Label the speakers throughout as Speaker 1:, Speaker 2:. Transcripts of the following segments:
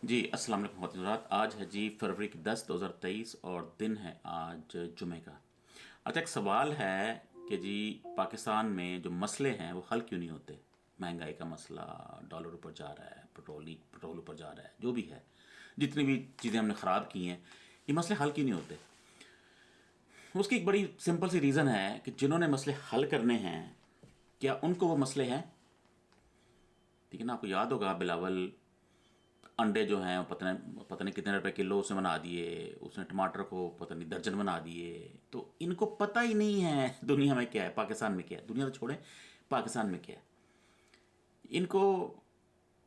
Speaker 1: जी अस्सलाम वालेकुम हज़रात। आज है जी फरवरी की 10 2023 और दिन है आज जुमे का। अच्छा, एक सवाल है कि जी पाकिस्तान में जो मसले हैं वो हल क्यों नहीं होते। महंगाई का मसला, डॉलर ऊपर जा रहा है, पेट्रोल ऊपर जा रहा है, जो भी है, जितनी भी चीज़ें हमने ख़राब की हैं, ये मसले हल क्यों नहीं होते। उसकी एक बड़ी सिंपल सी रीज़न है कि जिन्होंने मसले हल करने हैं, क्या उनको वो मसले हैं। ठीक है ना, आपको याद होगा बिलावल अंडे जो हैं वो पता नहीं कितने रुपए किलो उसने बना दिए, उसने टमाटर को पता नहीं दर्जन बना दिए। तो इनको पता ही नहीं है दुनिया में क्या है, पाकिस्तान में क्या है। दुनिया तो छोड़ें, पाकिस्तान में क्या है। इनको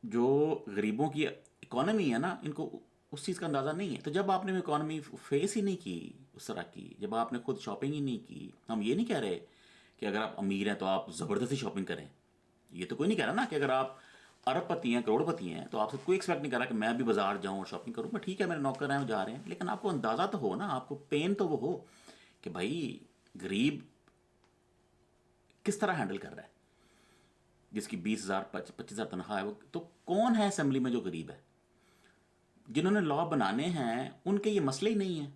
Speaker 1: जो गरीबों की इकोनॉमी है ना, इनको उस चीज़ का अंदाज़ा नहीं है। तो जब आपने इकोनॉमी फेस ही नहीं की उस तरह की, जब आपने खुद शॉपिंग ही नहीं की, हम ये नहीं कह रहे कि अगर आप अमीर हैं तो आप ज़बरदस्ती शॉपिंग करें। ये तो कोई नहीं कह रहा ना कि अगर आप अरबपति हैं, करोड़पति हैं, तो आपसे कोई एक्सपेक्ट नहीं कर रहा कि मैं भी बाजार जाऊं और शॉपिंग करूं। ठीक है, मेरे नौकर हैं वो जा रहे हैं, लेकिन आपको अंदाज़ा तो हो ना, आपको पेन तो वो हो कि भाई गरीब किस तरह हैंडल कर रहा है। जिसकी 20,000 25,000 तनख्वाह है, वो तो कौन है असेंबली में जो गरीब है। जिन्होंने लॉ बनाने हैं उनके ये मसले ही नहीं हैं।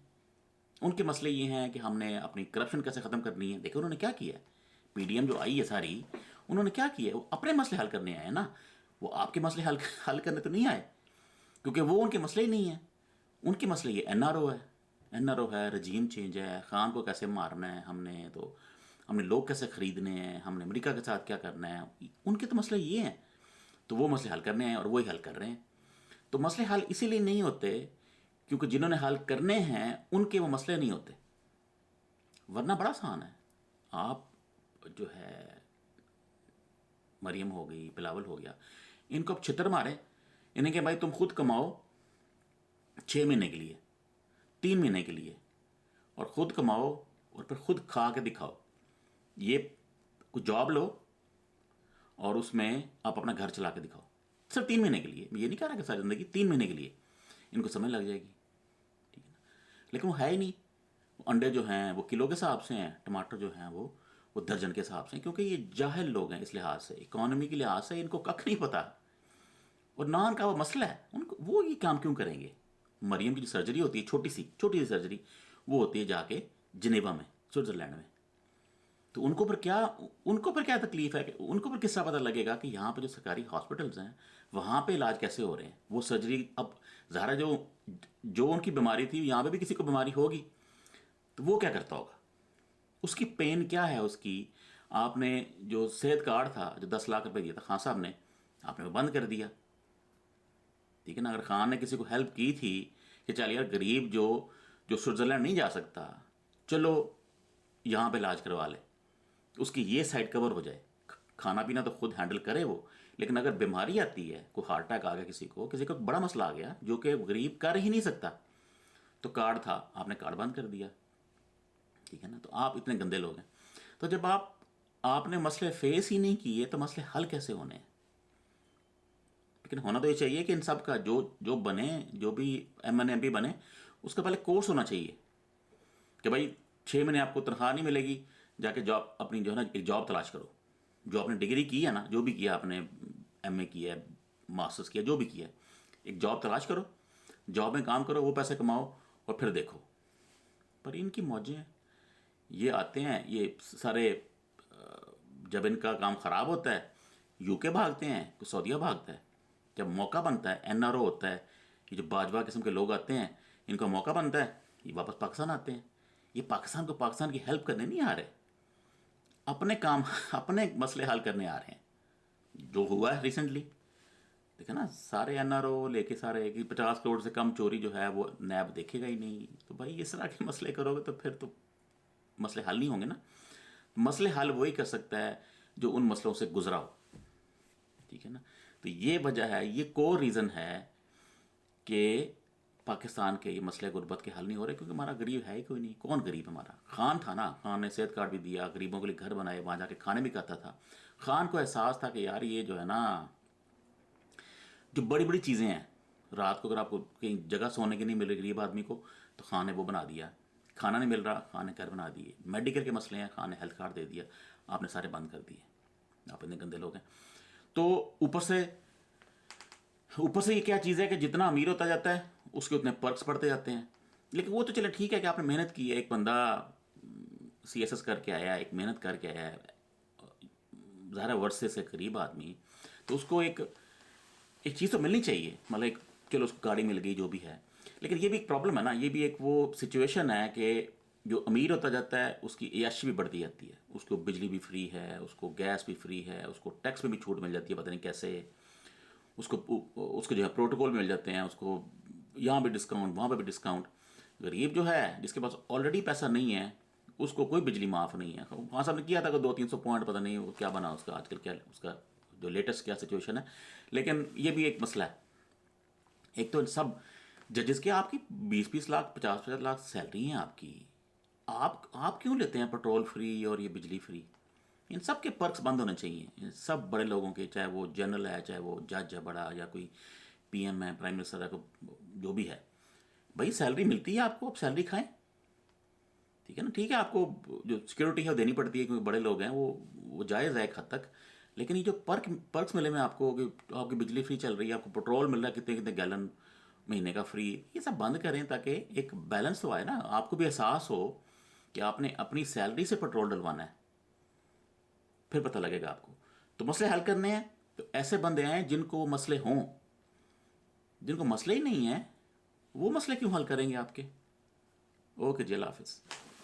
Speaker 1: उनके मसले ये हैं कि हमने अपनी करप्शन कैसे ख़त्म करनी है। देखो उन्होंने क्या किया है, पीडीएम जो आई है सारी, उन्होंने क्या किया है, वो अपने मसले हल करने आए हैं ना। वो आपके मसले हल करने तो नहीं आए, क्योंकि वो उनके मसले ही नहीं है। उनके मसले ये एनआरओ है, एनआरओ है, रजीम चेंज है, खान को कैसे मारना है हमने, तो हमने लोग कैसे ख़रीदने हैं, हमने अमेरिका के साथ क्या करना है। उनके तो मसले ये हैं, तो वो मसले हल करने हैं और वही हल कर रहे हैं। तो मसले हल इसीलिए नहीं होते क्योंकि जिन्होंने हल करने हैं उनके वो मसले नहीं होते। वरना बड़ा आसान है। आप जो है मरियम हो गई, बिलावल हो गया, इनको अब छितर मारे, इन्हें कि भाई तुम खुद कमाओ 6 महीने के लिए, 3 महीने के लिए, और खुद कमाओ और फिर खुद खा के दिखाओ। ये कुछ जॉब लो और उसमें आप अपना घर चला के दिखाओ, सिर्फ 3 महीने के लिए। मैं ये नहीं कह रहा कि सारी ज़िंदगी, 3 महीने के लिए इनको समझ लग जाएगी। ठीक है ना, लेकिन वो है ही नहीं। अंडे जो हैं वो किलो के हिसाब से हैं, टमाटर जो हैं वो दर्जन के हिसाब से हैं, क्योंकि ये जाहिल लोग हैं। इस लिहाज से, इकोनॉमी के लिहाज से इनको कख नहीं पता। और ना उनका वो मसला है, उनको वो ये काम क्यों करेंगे। मरियम की जो सर्जरी होती है, छोटी सी सर्जरी, वो होती है जाके जिनेवा में, स्विट्जरलैंड में। तो उनको पर क्या तकलीफ है, कि उनको पर किस्सा पता लगेगा कि यहाँ पे जो सरकारी हॉस्पिटल्स हैं वहाँ पे इलाज कैसे हो रहे हैं। वो सर्जरी अब ज़ाहिर है, जो जो उनकी बीमारी थी, यहाँ पे भी किसी को बीमारी होगी, तो वो क्या करता होगा, उसकी पेन क्या है उसकी। आपने जो सेहत कार्ड था, जो 10 लाख रुपए दिया था खान साहब ने, आपने वो बंद कर दिया। ठीक है ना, अगर खान ने किसी को हेल्प की थी कि चल यार गरीब जो जो स्विट्ज़रलैंड नहीं जा सकता, चलो यहाँ पे इलाज करवा ले, उसकी ये साइड कवर हो जाए। खाना पीना तो खुद हैंडल करे वो, लेकिन अगर बीमारी आती है, कोई हार्ट अटैक आ गया, किसी को बड़ा मसला आ गया जो कि गरीब कर ही नहीं सकता, तो कार्ड था, आपने कार्ड बंद कर दिया। ठीक है ना, तो आप इतने गंदे लोग हैं। तो जब आपने मसले फेस ही नहीं किए तो मसले हल कैसे होने हैं। लेकिन होना तो ये चाहिए कि इन सब का जो जो बने, जो भी एमएनएमपी बने, उसका पहले कोर्स होना चाहिए कि भाई 6 महीने आपको तनख्वाह नहीं मिलेगी, जाके जॉब अपनी जो है ना, एक जॉब तलाश करो। जो आपने डिग्री की है ना, जो भी किया आपने, एमए किया है, मास्टर्स किया, जो भी किया है, एक जॉब तलाश करो, जॉब में काम करो, वो पैसे कमाओ और फिर देखो। पर इनकी मौजें, ये आते हैं ये सारे, जब इनका काम ख़राब होता है यूके भागते हैं, तो सऊदीया भागता है। जब मौका बनता है, एनआरओ होता है, ये जो बाजवा किस्म के लोग आते हैं, इनका मौका बनता है, ये वापस पाकिस्तान आते हैं। ये पाकिस्तान को पाकिस्तान की हेल्प करने नहीं आ रहे, अपने काम अपने मसले हल करने आ रहे हैं। जो हुआ है रिसेंटली, देखा ना, सारे एनआरओ लेके सारे कि 50 करोड़ से कम चोरी जो है वो नैब देखेगा ही नहीं। तो भाई इस तरह के मसले करोगे तो फिर तो मसले हल नहीं होंगे ना। मसले हल वही कर सकता है जो उन मसलों से गुजरा हो। ठीक है ना, तो ये वजह है, ये कोर रीज़न है कि पाकिस्तान के ये मसले गुर्बत के हल नहीं हो रहे, क्योंकि हमारा गरीब है ही कोई नहीं। कौन गरीब हमारा, खान था ना, खान ने सेहत कार्ड भी दिया, गरीबों के लिए घर बनाए, वहाँ जाके खाने भी खाता था। खान को एहसास था कि यार ये जो है ना, जो बड़ी बड़ी चीज़ें हैं, रात को अगर आपको कहीं जगह सोने की नहीं मिल रही गरीब आदमी को, तो खान ने वो बना दिया। खाना नहीं मिल रहा, खान ने घर बना दिए। मेडिकल के मसले हैं, खान ने हेल्थ कार्ड दे दिया, आपने सारे बंद कर दिए। आप इतने गंदे लोग हैं। तो ऊपर से ऊपर से ये क्या चीज़ है कि जितना अमीर होता जाता है उसके उतने पर्क्स बढ़ते जाते हैं। लेकिन वो तो चले ठीक है कि आपने मेहनत की है, एक बंदा CSS करके आया है, एक मेहनत करके आया है, ज़ाहिर है वर्ष से करीब आदमी, तो उसको एक एक चीज़ तो मिलनी चाहिए, मतलब एक, चलो उसको गाड़ी मिल गई जो भी है। लेकिन ये भी एक प्रॉब्लम है ना, ये भी एक वो सिचुएशन है कि जो अमीर होता जाता है उसकी अय्याशी भी बढ़ती जाती है, उसको बिजली भी फ्री है, उसको गैस भी फ्री है, उसको टैक्स में भी छूट मिल जाती है, पता नहीं कैसे, उसको उसको जो है प्रोटोकॉल मिल जाते हैं, उसको यहाँ भी डिस्काउंट वहाँ पे भी डिस्काउंट। गरीब जो है जिसके पास ऑलरेडी पैसा नहीं है उसको कोई बिजली माफ़ नहीं है। वहाँ साहब ने किया था कि 200-300 पॉइंट, पता नहीं वो क्या बना उसका आजकल, क्या उसका जो लेटेस्ट क्या सिचुएशन है। लेकिन ये भी एक मसला है। एक तो सब जजेस के आपकी 20-20 लाख 50-50 लाख सैलरी है आपकी, आप क्यों लेते हैं पेट्रोल फ्री और ये बिजली फ्री? इन सब के पर्क्स बंद होने चाहिए, इन सब बड़े लोगों के, चाहे वो जनरल है, चाहे वो जज है बड़ा, या कोई PM है, प्राइम मिनिस्टर है, जो भी है। भाई सैलरी मिलती है आपको, आप सैलरी खाएं, ठीक है ना, ठीक है आपको जो सिक्योरिटी है वो देनी पड़ती है क्योंकि बड़े लोग हैं, वो जायज़ है एक हद तक। लेकिन ये जो पर्क्स मिले में आपको कि आपकी बिजली फ्री चल रही है, आपको पेट्रोल मिल रहा है कितने कितने गैलन महीने का फ्री, ये सब बंद करें ताकि एक बैलेंस तो आए ना, आपको भी एहसास हो कि आपने अपनी सैलरी से पेट्रोल डलवाना है, फिर पता लगेगा आपको। तो मसले हल करने हैं तो ऐसे बंदे हैं जिनको मसले हों, जिनको मसले ही नहीं हैं वो मसले क्यों हल करेंगे आपके? ओके जी, अल्लाह हाफिज़।